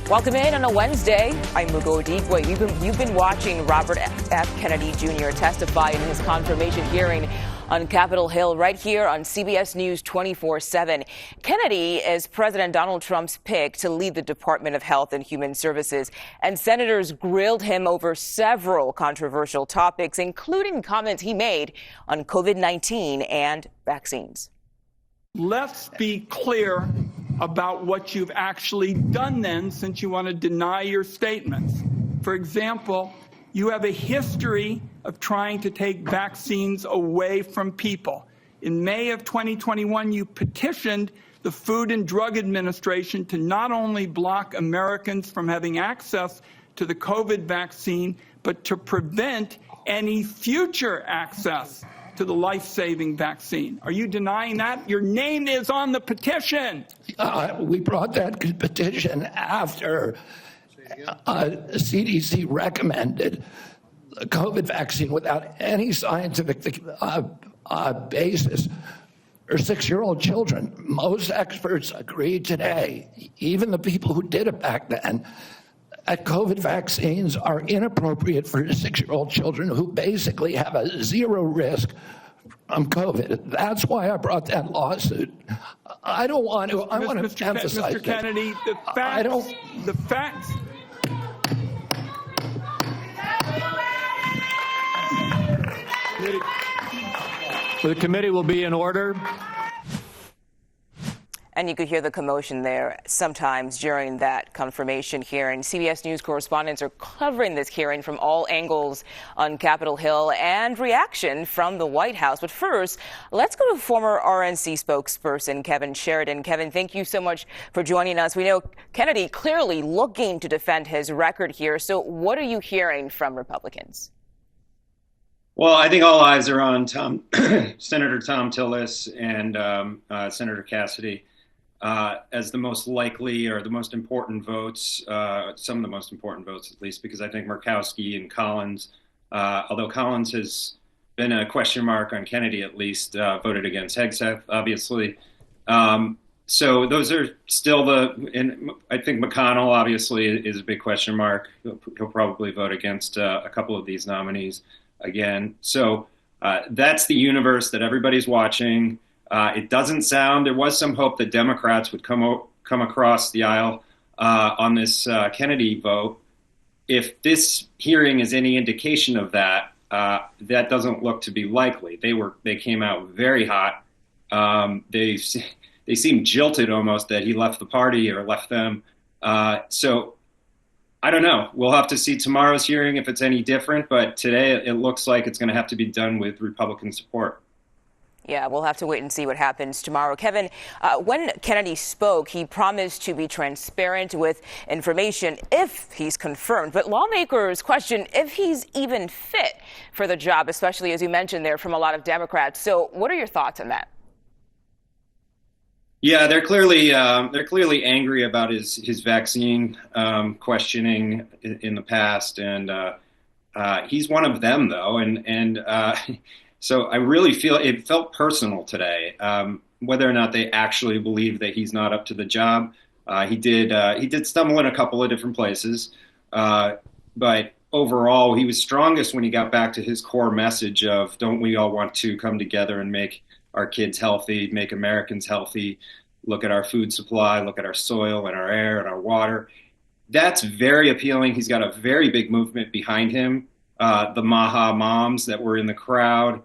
Welcome in on a Wednesday. I'm Mugo Odigwe. You've been watching Robert F. Kennedy Jr. testify in his confirmation hearing on Capitol Hill right here on CBS News 24/7. Kennedy is President Donald Trump's pick to lead the Department of Health and Human Services, and senators grilled him over several controversial topics, including comments he made on COVID-19 and vaccines. Let's be clear about what you've actually done then, since you want to deny your statements. For example, you have a history of trying to take vaccines away from people. In May of 2021, you petitioned the Food and Drug Administration to not only block Americans from having access to the COVID vaccine, but to prevent any future access to the life-saving vaccine. Are you denying that? Your name is on the petition. We brought that petition after CDC recommended the COVID vaccine without any scientific basis for 6-year-old children. Most experts agree today, even the people who did it back then, that COVID vaccines are inappropriate for 6-year-old children who basically have a zero risk from COVID. That's why I brought that lawsuit. I don't want to. I want to emphasize Mr. Kennedy, the facts. The committee will be in order. And you could hear the commotion there sometimes during that confirmation hearing. CBS News correspondents are covering this hearing from all angles on Capitol Hill and reaction from the White House. But first, let's go to former RNC spokesperson Kevin Sheridan. Kevin, thank you so much for joining us. We know Kennedy clearly looking to defend his record here. So what are you hearing from Republicans? Well, I think all eyes are on Senator Thom Tillis and Senator Cassidy as the most likely or the most important votes, some of the most important votes at least, because I think Murkowski and Collins, although Collins has been a question mark on Kennedy at least, voted against Hegseth, obviously. So those are still and I think McConnell obviously is a big question mark. He'll probably vote against a couple of these nominees again. So that's the universe that everybody's watching. It doesn't sound, there was some hope that Democrats would come across the aisle on this Kennedy vote. If this hearing is any indication of that, that doesn't look to be likely. They came out very hot. They seemed jilted almost that he left the party or left them. So I don't know. We'll have to see tomorrow's hearing if it's any different, but today it looks like it's going to have to be done with Republican support. Yeah, we'll have to wait and see what happens tomorrow. Kevin, when Kennedy spoke, he promised to be transparent with information if he's confirmed. But lawmakers question if he's even fit for the job, especially, as you mentioned there, from a lot of Democrats. So what are your thoughts on that? Yeah, they're clearly angry about his vaccine questioning in the past, and he's one of them though, and so I really feel it felt personal today. Whether or not they actually believe that he's not up to the job, he did stumble in a couple of different places, but overall he was strongest when he got back to his core message of don't we all want to come together and make our kids healthy, make Americans healthy, look at our food supply, look at our soil and our air and our water. That's very appealing. He's got a very big movement behind him. The Maha moms that were in the crowd,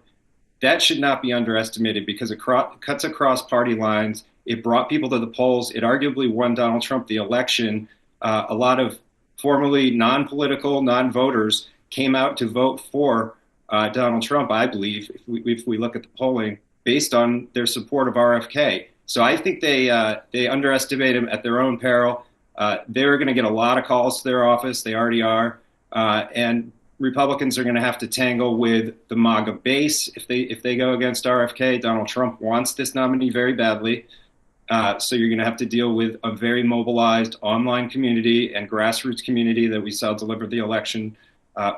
that should not be underestimated because it cuts across party lines. It brought people to the polls. It arguably won Donald Trump the election. A lot of formerly non-political, non-voters came out to vote for Donald Trump, I believe, if we look at the polling, based on their support of RFK. So I think they underestimate him at their own peril. They're going to get a lot of calls to their office. They already are. And Republicans are going to have to tangle with the MAGA base if they go against RFK. Donald Trump wants this nominee very badly. So you're going to have to deal with a very mobilized online community and grassroots community that we saw deliver the election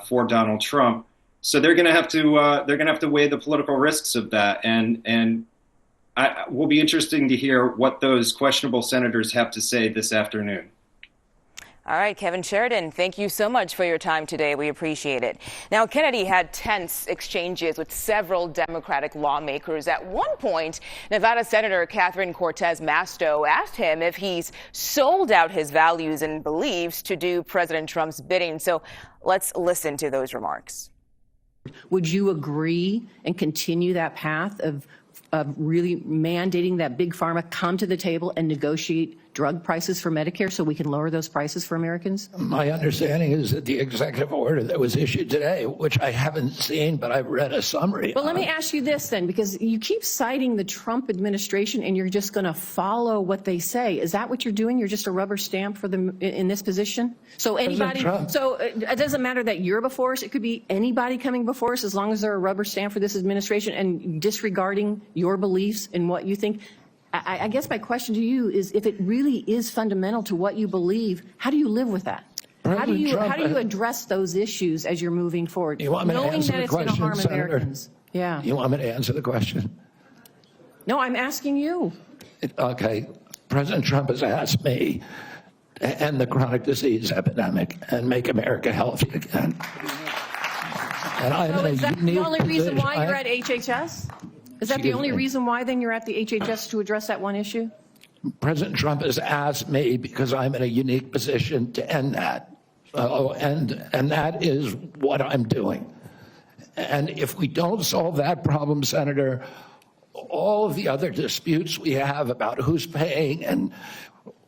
for Donald Trump. So they're going to have to weigh the political risks of that, and will be interesting to hear what those questionable senators have to say this afternoon. All right, Kevin Sheridan, thank you so much for your time today. We appreciate it. Now, Kennedy had tense exchanges with several Democratic lawmakers. At one point, Nevada Senator Catherine Cortez Masto asked him if he's sold out his values and beliefs to do President Trump's bidding. So let's listen to those remarks. Would you agree and continue that path of really mandating that big pharma come to the table and negotiate drug prices for Medicare so we can lower those prices for Americans? My understanding is that the executive order that was issued today, which I haven't seen, but I've read a summary. Well, let me ask you this then, because you keep citing the Trump administration and you're just going to follow what they say. Is that what you're doing? You're just a rubber stamp for them in this position? So anybody, so it doesn't matter that you're before us. It could be anybody coming before us as long as they're a rubber stamp for this administration and disregarding your beliefs and what you think. I guess my question to you is, if it really is fundamental to what you believe, how do you live with that? How do you address those issues as you're moving forward, you want me knowing to answer that the it's going to harm Senator? Americans? Yeah. You want me to answer the question? No, I'm asking you. Okay. President Trump has asked me to end the chronic disease epidemic and make America healthy again. And I'm So in a is that the unique only reason position. why you're at HHS? Is that the only reason why then you're at the HHS to address that one issue? President Trump has asked me because I'm in a unique position to end that. And that is what I'm doing. And if we don't solve that problem, Senator, all of the other disputes we have about who's paying, and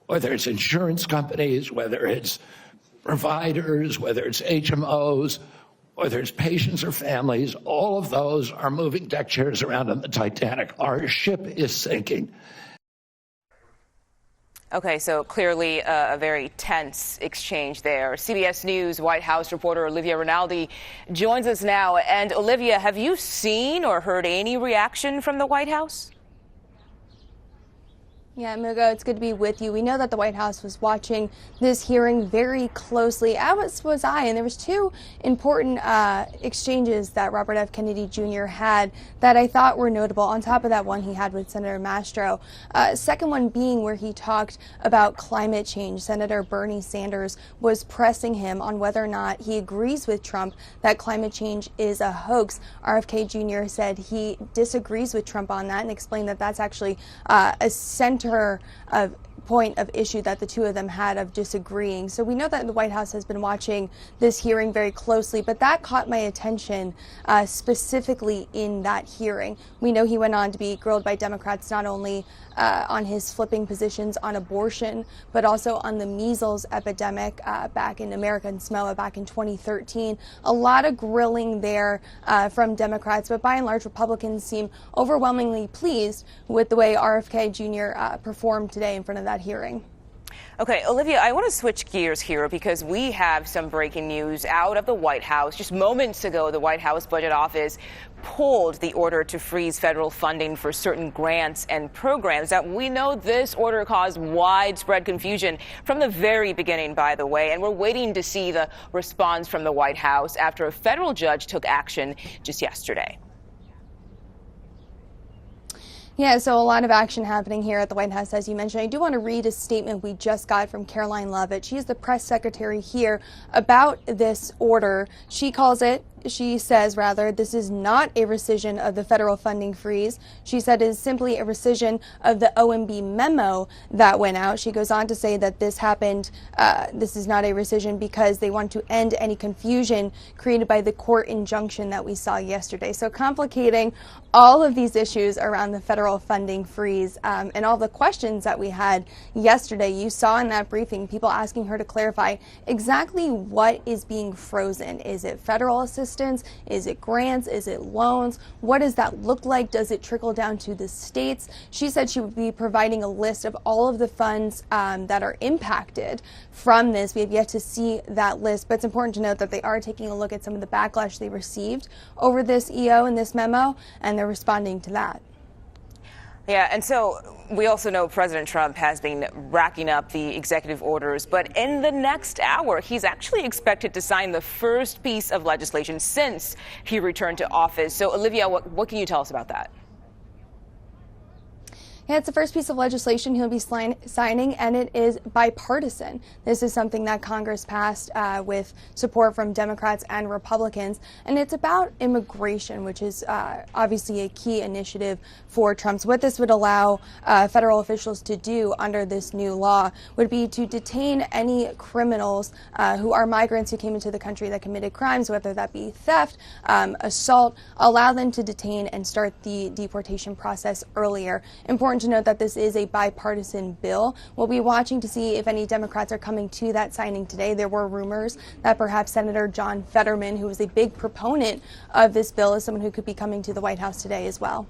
whether it's insurance companies, whether it's providers, whether it's HMOs, whether it's patients or families, all of those are moving deck chairs around on the Titanic. Our ship is sinking. Okay, so clearly a very tense exchange there. CBS News White House reporter Olivia Rinaldi joins us now. And Olivia, have you seen or heard any reaction from the White House? Yeah, Mugo, it's good to be with you. We know that the White House was watching this hearing very closely, as was I, and there was two important exchanges that Robert F. Kennedy Jr. had that I thought were notable. On top of that one he had with Senator Mastro. Second one being where he talked about climate change. Senator Bernie Sanders was pressing him on whether or not he agrees with Trump that climate change is a hoax. RFK Jr. said he disagrees with Trump on that and explained that that's actually a center point of issue that the two of them had of disagreeing. So we know that the White House has been watching this hearing very closely, but that caught my attention specifically in that hearing. We know he went on to be grilled by Democrats not only on his flipping positions on abortion, but also on the measles epidemic back in American Samoa back in 2013. A lot of grilling there from Democrats, but by and large, Republicans seem overwhelmingly pleased with the way RFK Jr. Performed today in front of that hearing. Okay, Olivia, I want to switch gears here because we have some breaking news out of the White House. Just moments ago, the White House Budget Office pulled the order to freeze federal funding for certain grants and programs. Now, we know this order caused widespread confusion from the very beginning, by the way, and we're waiting to see the response from the White House after a federal judge took action just yesterday. Yeah, so a lot of action happening here at the White House, as you mentioned. I do want to read a statement we just got from Caroline Leavitt. She's the press secretary here about this order. She says, this is not a rescission of the federal funding freeze. She said it is simply a rescission of the OMB memo that went out. She goes on to say that this happened, this is not a rescission because they want to end any confusion created by the court injunction that we saw yesterday. So complicating all of these issues around the federal funding freeze and all the questions that we had yesterday. You saw in that briefing people asking her to clarify exactly what is being frozen. Is it federal assistance? Is it grants? Is it loans? What does that look like? Does it trickle down to the states? She said she would be providing a list of all of the funds that are impacted from this. We have yet to see that list, but it's important to note that they are taking a look at some of the backlash they received over this EO and this memo, and they're responding to that. Yeah, and so we also know President Trump has been racking up the executive orders, but in the next hour, he's actually expected to sign the first piece of legislation since he returned to office. So, Olivia, what can you tell us about that? Yeah, it's the first piece of legislation he'll be signing, and it is bipartisan. This is something that Congress passed with support from Democrats and Republicans, and it's about immigration, which is obviously a key initiative for Trump. So what this would allow federal officials to do under this new law would be to detain any criminals who are migrants who came into the country that committed crimes, whether that be theft, assault, allow them to detain and start the deportation process earlier. Important to note that this is a bipartisan bill. We'll be watching to see if any Democrats are coming to that signing today. There were rumors that perhaps Senator John Fetterman, who was a big proponent of this bill, is someone who could be coming to the White House today as well.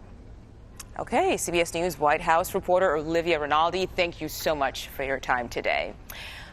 Okay, CBS News White House reporter Olivia Rinaldi, thank you so much for your time today.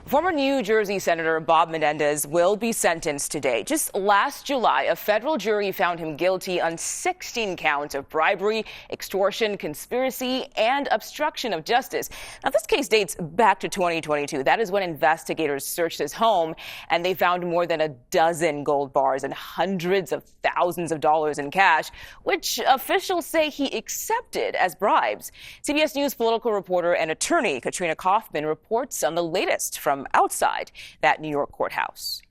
Former New Jersey Senator Bob Menendez will be sentenced today. Just last July, a federal jury found him guilty on 16 counts of bribery, extortion, conspiracy, and obstruction of justice. Now, this case dates back to 2022. That is when investigators searched his home, and they found more than a dozen gold bars and hundreds of thousands of dollars in cash, which officials say he accepted as bribes. CBS News political reporter and attorney Katrina Kaufman reports on the latest from outside that New York courthouse.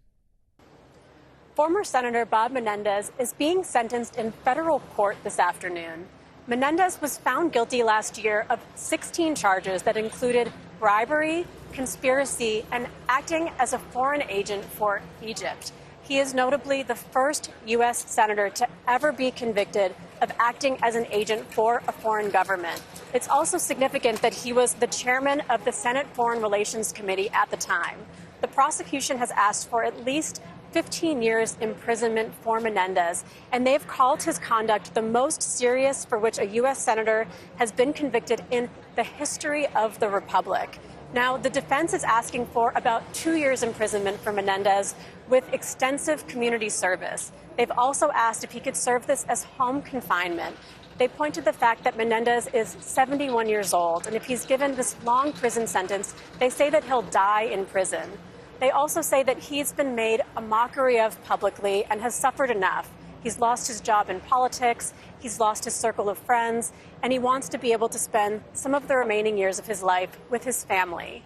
Former Senator Bob Menendez is being sentenced in federal court this afternoon. Menendez was found guilty last year of 16 charges that included bribery, conspiracy, and acting as a foreign agent for Egypt. He is notably the first U.S. senator to ever be convicted of acting as an agent for a foreign government. It's also significant that he was the chairman of the Senate Foreign Relations Committee at the time. The prosecution has asked for at least 15 years imprisonment for Menendez, and they've called his conduct the most serious for which a U.S. senator has been convicted in the history of the republic. Now, the defense is asking for about 2 years imprisonment for Menendez with extensive community service. They've also asked if he could serve this as home confinement. They point to the fact that Menendez is 71 years old, and if he's given this long prison sentence, they say that he'll die in prison. They also say that he's been made a mockery of publicly and has suffered enough. He's lost his job in politics, he's lost his circle of friends, and he wants to be able to spend some of the remaining years of his life with his family.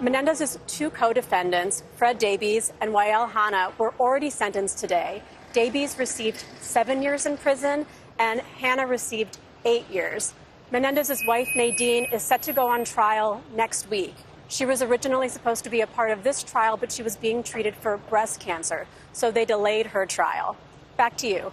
Menendez's two co-defendants, Fred Davies and Wael Hanna, were already sentenced today. Davies received 7 years in prison, and Hanna received 8 years. Menendez's wife, Nadine, is set to go on trial next week. She was originally supposed to be a part of this trial, but she was being treated for breast cancer, so they delayed her trial. Back to you.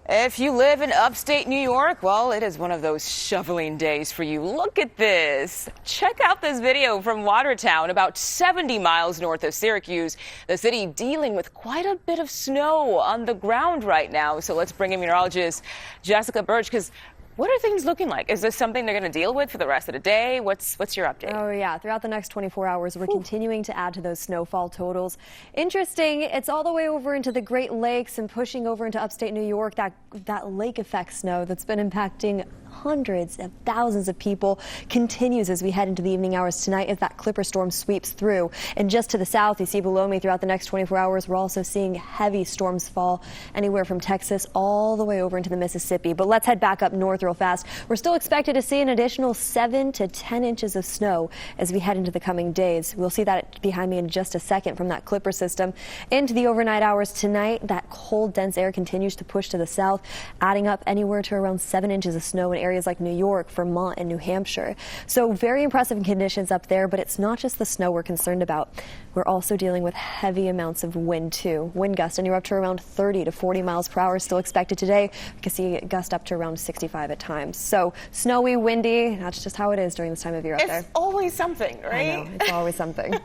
If you live in upstate New York, well, it is one of those shoveling days for you. Look at this. Check out this video from Watertown, about 70 miles north of Syracuse. The city dealing with quite a bit of snow on the ground right now. So let's bring in meteorologist Jessica Birch, because what are things looking like? Is this something they're going to deal with for the rest of the day? What's your update? Oh, yeah. Throughout the next 24 hours, we're continuing to add to those snowfall totals. Interesting, it's all the way over into the Great Lakes and pushing over into upstate New York, that lake effect snow that's been impacting hundreds of thousands of people continues as we head into the evening hours tonight as that Clipper storm sweeps through. And just to the south, you see below me throughout the next 24 hours, we're also seeing heavy storms fall anywhere from Texas all the way over into the Mississippi. But let's head back up north real fast. We're still expected to see an additional 7 to 10 inches of snow as we head into the coming days. We'll see that behind me in just a second from that Clipper system. Into the overnight hours tonight, that cold, dense air continues to push to the south, adding up anywhere to around 7 inches of snow in areas like New York, Vermont, and New Hampshire. So very impressive conditions up there, but it's not just the snow we're concerned about. We're also dealing with heavy amounts of wind too. Wind gusts anywhere up to around 30 to 40 miles per hour still expected today. We can see gust up to around 65 at times. So snowy, windy, that's just how it is during this time of year up there. It's always something, right? I know, it's always something.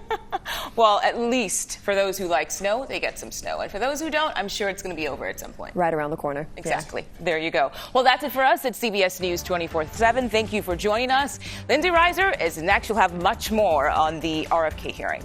Well, at least for those who like snow, they get some snow. And for those who don't, I'm sure it's going to be over at some point. Right around the corner. Exactly. Yeah. There you go. Well, that's it for us at CBS News 24/7. Thank you for joining us. Lindsay Reiser is next. You'll have much more on the RFK hearing.